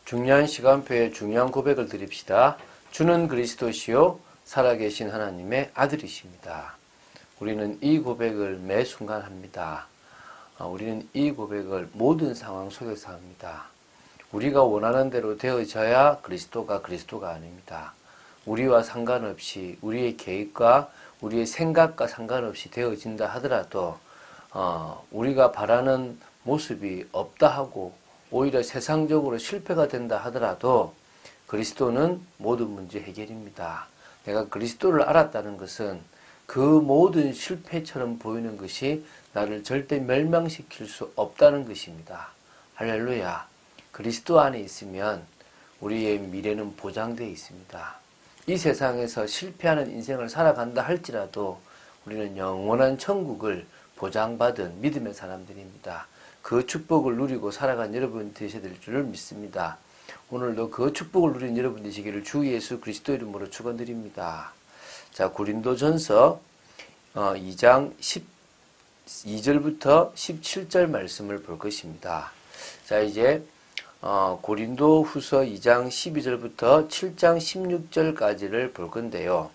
중요한 시간표에 중요한 고백을 드립시다. 주는 그리스도시요 살아계신 하나님의 아들이십니다. 우리는 이 고백을 매 순간 합니다. 우리는 이 고백을 모든 상황 속에서 합니다. 우리가 원하는 대로 되어져야 그리스도가 아닙니다. 우리와 상관없이 우리의 계획과 우리의 생각과 상관없이 되어진다 하더라도 우리가 바라는 모습이 없다 하고 오히려 세상적으로 실패가 된다 하더라도 그리스도는 모든 문제 해결입니다. 내가 그리스도를 알았다는 것은 그 모든 실패처럼 보이는 것이 나를 절대 멸망시킬 수 없다는 것입니다. 할렐루야. 그리스도 안에 있으면 우리의 미래는 보장되어 있습니다. 이 세상에서 실패하는 인생을 살아간다 할지라도 우리는 영원한 천국을 보장받은 믿음의 사람들입니다. 그 축복을 누리고 살아간 여러분 되셔야 될 줄을 믿습니다. 오늘도 그 축복을 누린 여러분 되시기를 주 예수 그리스도 이름으로 축원드립니다. 자, 고린도전서 2장 12절부터 17절 말씀을 볼 것입니다. 자, 이제 고린도후서 2장 12절부터 7장 16절까지를 볼 건데요.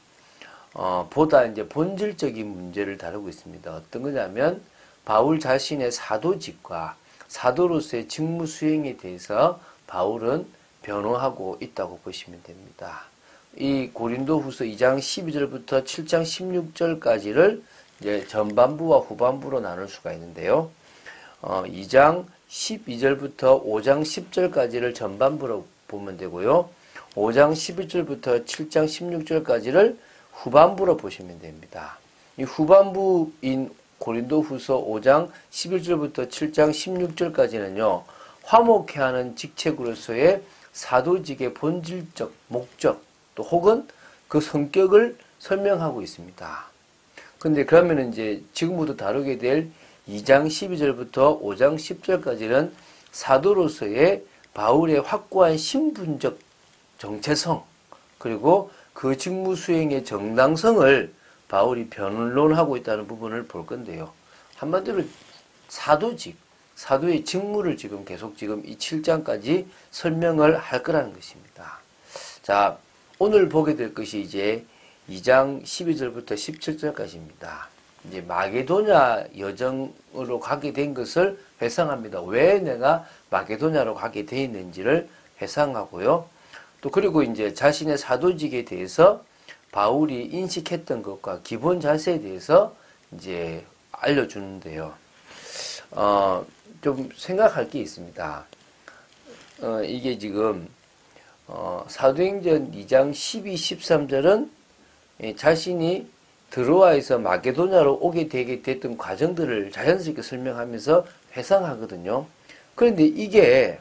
보다 이제 본질적인 문제를 다루고 있습니다. 어떤 거냐면 바울 자신의 사도직과 사도로서의 직무 수행에 대해서 바울은 변호하고 있다고 보시면 됩니다. 이 고린도후서 2장 12절부터 7장 16절까지를 이제 전반부와 후반부로 나눌 수가 있는데요. 2장 12절부터 5장 10절까지를 전반부로 보면 되고요. 5장 11절부터 7장 16절까지를 후반부로 보시면 됩니다. 이 후반부인 고린도후서 5장 11절부터 7장 16절까지는요. 화목해 하는 직책으로서의 사도직의 본질적 목적 또 혹은 그 성격을 설명하고 있습니다. 근데 그러면 이제 지금부터 다루게 될 2장 12절부터 5장 10절까지는 사도로서의 바울의 확고한 신분적 정체성 그리고 그 직무 수행의 정당성을 바울이 변론하고 있다는 부분을 볼 건데요. 한마디로 사도직, 사도의 직무를 지금 계속 지금 이 7장까지 설명을 할 거라는 것입니다. 자, 오늘 보게 될 것이 이제 2장 12절부터 17절까지입니다. 이제 마게도냐 여정으로 가게 된 것을 회상합니다. 왜 내가 마게도냐로 가게 돼 있는지를 회상하고요. 또 그리고 이제 자신의 사도직에 대해서 바울이 인식했던 것과 기본 자세에 대해서 이제 알려주는데요. 좀 생각할 게 있습니다. 이게 지금 사도행전 2장 12, 13절은 자신이 드로아에서 마게도냐로 오게 되게 됐던 과정들을 자연스럽게 설명하면서 회상하거든요. 그런데 이게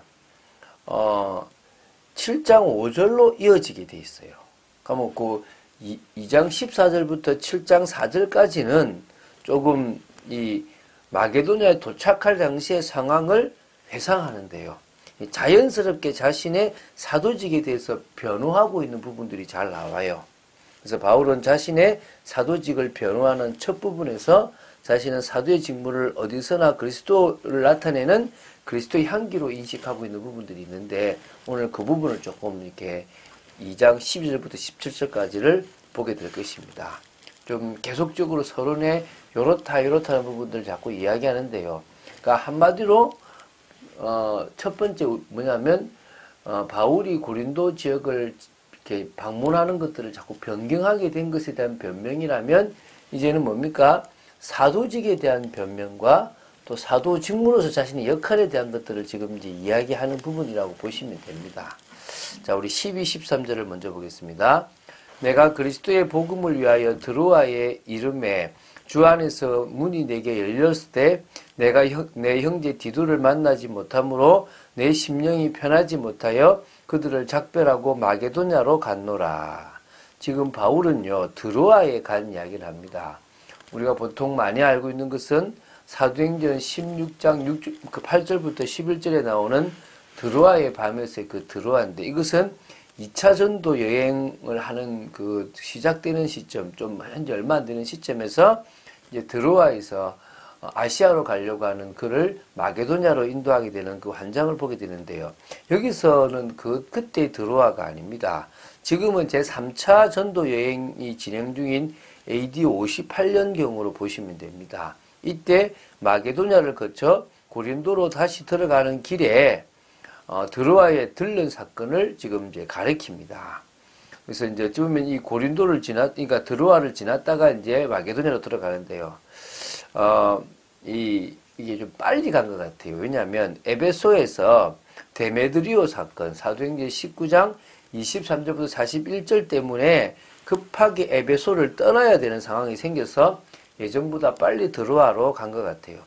7장 5절로 이어지게 돼 있어요. 그러면 그 2장 14절부터 7장 4절까지는 조금 이 마게도냐에 도착할 당시의 상황을 회상하는데요. 자연스럽게 자신의 사도직에 대해서 변호하고 있는 부분들이 잘 나와요. 그래서 바울은 자신의 사도직을 변호하는 첫 부분에서 자신은 사도의 직무를 어디서나 그리스도를 나타내는 그리스도의 향기로 인식하고 있는 부분들이 있는데 오늘 그 부분을 조금 이렇게 2장 12절부터 17절까지를 보게 될 것입니다. 좀 계속적으로 서론에 요렇다는 부분들을 자꾸 이야기하는데요. 그러니까 한마디로 첫 번째 뭐냐면 바울이 고린도 지역을 이렇게 방문하는 것들을 자꾸 변경하게 된 것에 대한 변명이라면 이제는 뭡니까? 사도직에 대한 변명과 또 사도 직무로서 자신의 역할에 대한 것들을 지금 이제 이야기하는 부분이라고 보시면 됩니다. 자, 우리 12, 13절을 먼저 보겠습니다. 내가 그리스도의 복음을 위하여 드로아에 이름에 주 안에서 문이 내게 열렸을 때 내가 내 형제 디도를 만나지 못하므로 내 심령이 편하지 못하여 그들을 작별하고 마게도냐로 갔노라. 지금 바울은요 드로아에 간 이야기를 합니다. 우리가 보통 많이 알고 있는 것은 사도행전 16장 8절부터 11절에 나오는 드로아의 밤에서의 그 드로아인데 이것은 2차 전도 여행을 하는 그 시작되는 시점, 좀 현재 얼마 안 되는 시점에서 이제 드로아에서 아시아로 가려고 하는 그를 마게도냐로 인도하게 되는 그 환장을 보게 되는데요. 여기서는 그때 드로아가 아닙니다. 지금은 제3차 전도 여행이 진행 중인 AD 58년경으로 보시면 됩니다. 이때 마게도냐를 거쳐 고린도로 다시 들어가는 길에 드로아에 들른 사건을 지금 이제 가리킵니다. 그래서 이제 어찌 보면 이 고린도를 그러니까 드로아를 지났다가 이제 마게도냐로 들어가는데요. 이게 좀 빨리 간 것 같아요. 왜냐하면 에베소에서 데메드리오 사건, 사도행전 19장 23절부터 41절 때문에 급하게 에베소를 떠나야 되는 상황이 생겨서 예정보다 빨리 드로아로 간 것 같아요.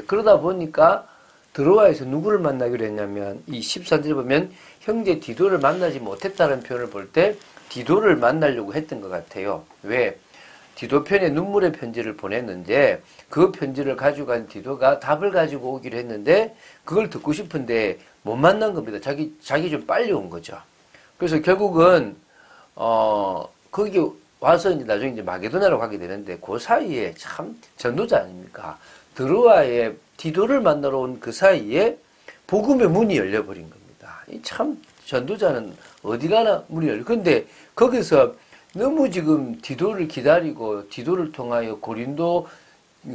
그러다 보니까 드로아에서 누구를 만나기로 했냐면 이 13절 보면 형제 디도를 만나지 못했다는 표현을 볼 때 디도를 만나려고 했던 것 같아요. 왜? 디도 편에 눈물의 편지를 보냈는데 그 편지를 가지고 간 디도가 답을 가지고 오기로 했는데 그걸 듣고 싶은데 못 만난 겁니다. 자기 좀 빨리 온 거죠. 그래서 결국은 거기 와서 이제 나중에 이제 마게도냐로 가게 되는데 그 사이에 참 전도자 아닙니까? 드로아에 디도를 만나러 온 그 사이에 복음의 문이 열려버린 겁니다. 참 전도자는 어디 가나 문이 열려. 근데 거기서 너무 지금 디도를 기다리고 디도를 통하여 고린도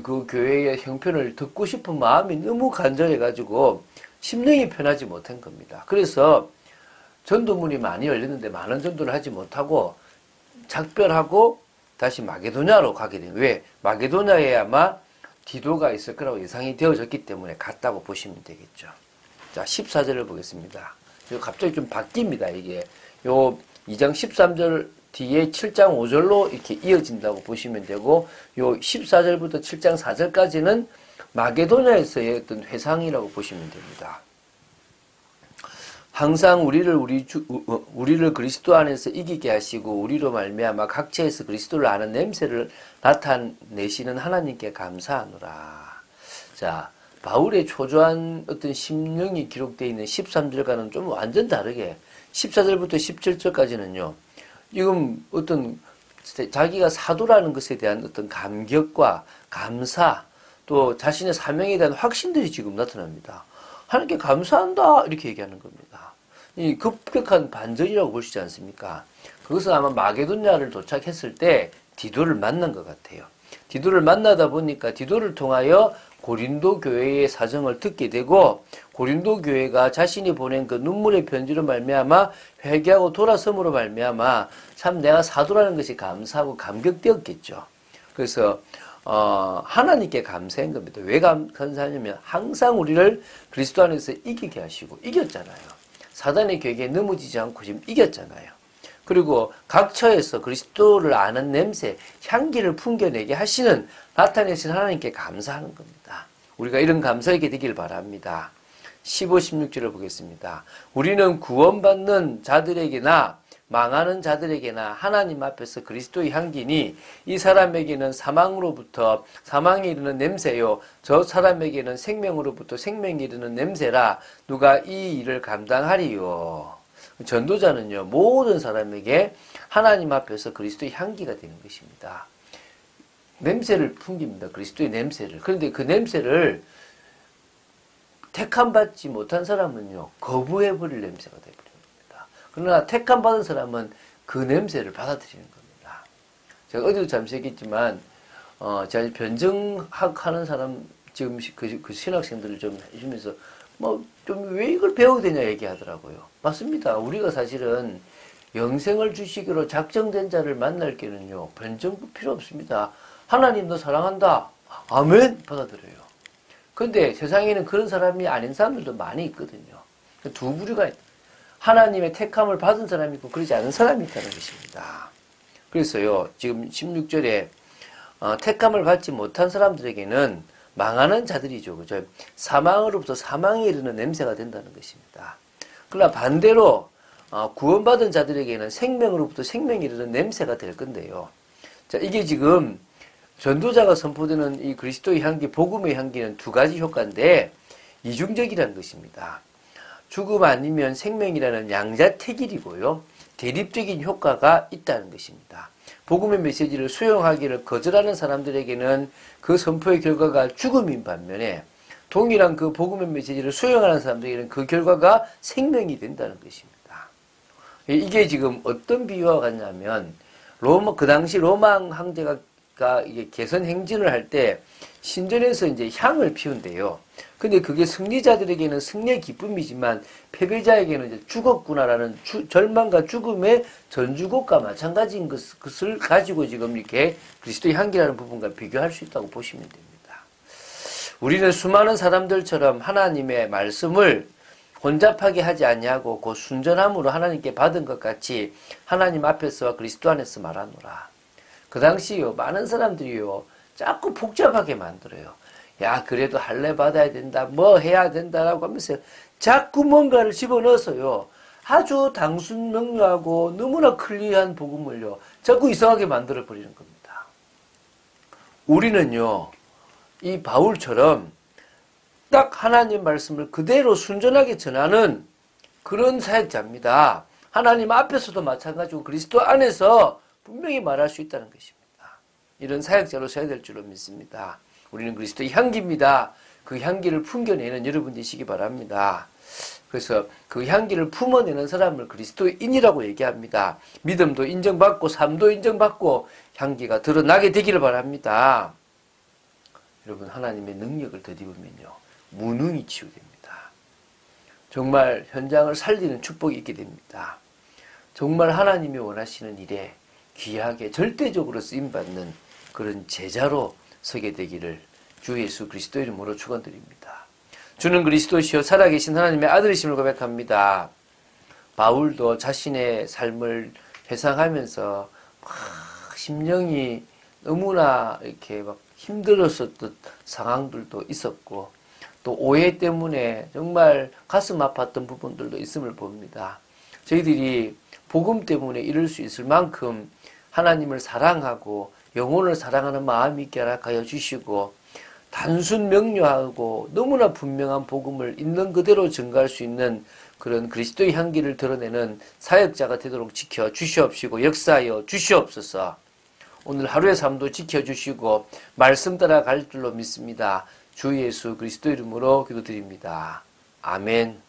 그 교회의 형편을 듣고 싶은 마음이 너무 간절해가지고 심령이 편하지 못한 겁니다. 그래서 전도문이 많이 열렸는데 많은 전도를 하지 못하고 작별하고 다시 마게도냐로 가게 된. 왜? 마게도냐에 아마 디도가 있을 거라고 예상이 되어졌기 때문에 갔다고 보시면 되겠죠. 자, 14절을 보겠습니다. 갑자기 좀 바뀝니다, 이게. 요 2장 13절 뒤에 7장 5절로 이렇게 이어진다고 보시면 되고, 요 14절부터 7장 4절까지는 마게도냐에서의 어떤 회상이라고 보시면 됩니다. 항상 우리를 그리스도 안에서 이기게 하시고 우리로 말미암아 각처에서 그리스도를 아는 냄새를 나타내시는 하나님께 감사하노라. 자, 바울의 초조한 어떤 심령이 기록되어 있는 13절과는 좀 완전 다르게 14절부터 17절까지는요. 지금 어떤 자기가 사도라는 것에 대한 어떤 감격과 감사 또 자신의 사명에 대한 확신들이 지금 나타납니다. 하나님께 감사한다 이렇게 얘기하는 겁니다. 이 급격한 반전이라고 볼 수 있지 않습니까? 그것은 아마 마게도냐를 도착했을 때 디도를 만난 것 같아요. 디도를 만나다 보니까 디도를 통하여 고린도 교회의 사정을 듣게 되고 고린도 교회가 자신이 보낸 그 눈물의 편지로 말미암아 회개하고 돌아섬으로 말미암아 참 내가 사도라는 것이 감사하고 감격되었겠죠. 그래서 하나님께 감사한 겁니다. 왜 감사하냐면 항상 우리를 그리스도 안에서 이기게 하시고 이겼잖아요. 사단의 계획에 넘어지지 않고 지금 이겼잖아요. 그리고 각처에서 그리스도를 아는 냄새, 향기를 풍겨내게 하시는 나타내신 하나님께 감사하는 겁니다. 우리가 이런 감사하게 되길 바랍니다. 15, 16절을 보겠습니다. 우리는 구원받는 자들에게나 망하는 자들에게나 하나님 앞에서 그리스도의 향기니 이 사람에게는 사망으로부터 사망에 이르는 냄새요 저 사람에게는 생명으로부터 생명에 이르는 냄새라 누가 이 일을 감당하리요. 전도자는요 모든 사람에게 하나님 앞에서 그리스도의 향기가 되는 것입니다. 냄새를 풍깁니다. 그리스도의 냄새를. 그런데 그 냄새를 택함받지 못한 사람은요 거부해버릴 냄새가 되버립니다. 그러나 택함받은 사람은 그 냄새를 받아들이는 겁니다. 제가 어디도 잠시 얘기했지만 제가 변증학 하는 사람 지금 그 신학생들을 좀 해주면서 뭐 좀 왜 이걸 배워야 되냐 얘기하더라고요. 맞습니다. 우리가 사실은 영생을 주시기로 작정된 자를 만날 때는요 변증도 필요 없습니다. 하나님 너 사랑한다. 아멘 받아들여요. 근데 세상에는 그런 사람이 아닌 사람들도 많이 있거든요. 두 부류가 하나님의 택함을 받은 사람이 있고 그러지 않은 사람이 있다는 것입니다. 그래서요 지금 16절에 택함을 받지 못한 사람들에게는 망하는 자들이죠. 그죠? 사망으로부터 사망에 이르는 냄새가 된다는 것입니다. 그러나 반대로 구원받은 자들에게는 생명으로부터 생명에 이르는 냄새가 될 건데요. 자, 이게 지금 전도자가 선포되는 이 그리스도의 향기, 복음의 향기는 두 가지 효과인데 이중적이라는 것입니다. 죽음 아니면 생명이라는 양자택일이고요. 대립적인 효과가 있다는 것입니다. 복음의 메시지를 수용하기를 거절하는 사람들에게는 그 선포의 결과가 죽음인 반면에 동일한 그 복음의 메시지를 수용하는 사람들에게는 그 결과가 생명이 된다는 것입니다. 이게 지금 어떤 비유와 같냐면 그 당시 로마 황제가 이게 개선 행진을 할 때 신전에서 이제 향을 피운대요. 근데 그게 승리자들에게는 승리의 기쁨이지만 패배자에게는 이제 죽었구나라는 절망과 죽음의 전주곡과 마찬가지인 것을 가지고 지금 이렇게 그리스도의 향기라는 부분과 비교할 수 있다고 보시면 됩니다. 우리는 수많은 사람들처럼 하나님의 말씀을 혼잡하게 하지 아니하고 그 순전함으로 하나님께 받은 것 같이 하나님 앞에서와 그리스도 안에서 말하노라. 그 당시요 많은 사람들이요 자꾸 복잡하게 만들어요. 야 그래도 할례 받아야 된다 뭐 해야 된다라고 하면서 자꾸 뭔가를 집어넣어서요 아주 단순 명료하고 너무나 클리어한 복음을요 자꾸 이상하게 만들어 버리는 겁니다. 우리는요 이 바울처럼 딱 하나님 말씀을 그대로 순전하게 전하는 그런 사역자입니다. 하나님 앞에서도 마찬가지고 그리스도 안에서 분명히 말할 수 있다는 것입니다. 이런 사역자로 서야 될 줄로 믿습니다. 우리는 그리스도의 향기입니다. 그 향기를 풍겨내는 여러분 되시기 바랍니다. 그래서 그 향기를 품어내는 사람을 그리스도인이라고 얘기합니다. 믿음도 인정받고 삶도 인정받고 향기가 드러나게 되기를 바랍니다. 여러분 하나님의 능력을 더입으면요 무능이 치유됩니다. 정말 현장을 살리는 축복이 있게 됩니다. 정말 하나님이 원하시는 일에 귀하게 절대적으로 쓰임받는 그런 제자로 서게 되기를 주 예수 그리스도 이름으로 축원드립니다. 주는 그리스도시요 살아계신 하나님의 아들이심을 고백합니다. 바울도 자신의 삶을 회상하면서 막 심령이 너무나 이렇게 막 힘들었었던 상황들도 있었고 또 오해 때문에 정말 가슴 아팠던 부분들도 있음을 봅니다. 저희들이 복음 때문에 이룰 수 있을 만큼 하나님을 사랑하고 영혼을 사랑하는 마음이 있게 허락하여 주시고 단순 명료하고 너무나 분명한 복음을 있는 그대로 증거할 수 있는 그런 그리스도의 향기를 드러내는 사역자가 되도록 지켜 주시옵시고 역사하여 주시옵소서. 오늘 하루의 삶도 지켜주시고 말씀 따라 갈 줄로 믿습니다. 주 예수 그리스도 이름으로 기도드립니다. 아멘.